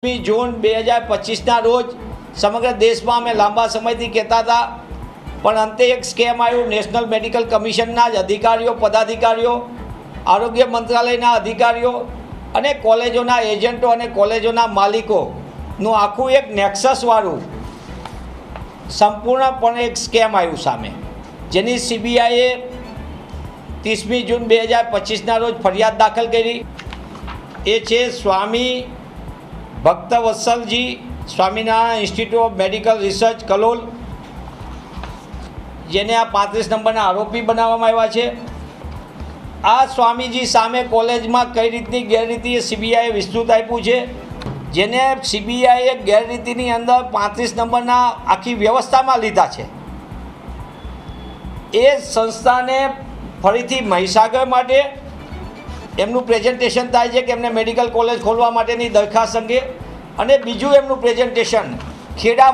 जून 2025 रोज समग्र देश में अमे लांबा समय थी कहता था पण अंते एक स्केम आयो। नेशनल मेडिकल कमिशन अधिकारीओ पदाधिकारीओ आरोग्य मंत्रालय अधिकारीओ अने कॉलेजों एजेंटो अने कॉलेजों मालिकों आखू एक नेक्सस वाळू संपूर्णपणे एक स्केम आयु सामे, जेनी सीबीआईए 30 जून 2025 रोज फरियाद दाखल करी। ए छे Swami Bhaktavatsalji Swaminarayan institute of medical research Kalol, जेने आ 35 नंबरना आरोपी बनाववामां आव्या छे। आ स्वामीजी सामे कॉलेज में कई रीतनी गैररीति सीबीआई विस्तृत आप्युं छे, जेने सीबीआईए गैररीतिनी अंदर 35 नंबरना आखी व्यवस्था में लीधा छे। ए संस्थाने फरीथी महीसागर माटे एमनुं प्रेजेंटेशन थाय छे कि एमने मेडिकल कॉलेज खोलवा माटेनी दरखास्त अंगे, अने बीजुं एमनुं प्रेजेंटेशन खेड़ा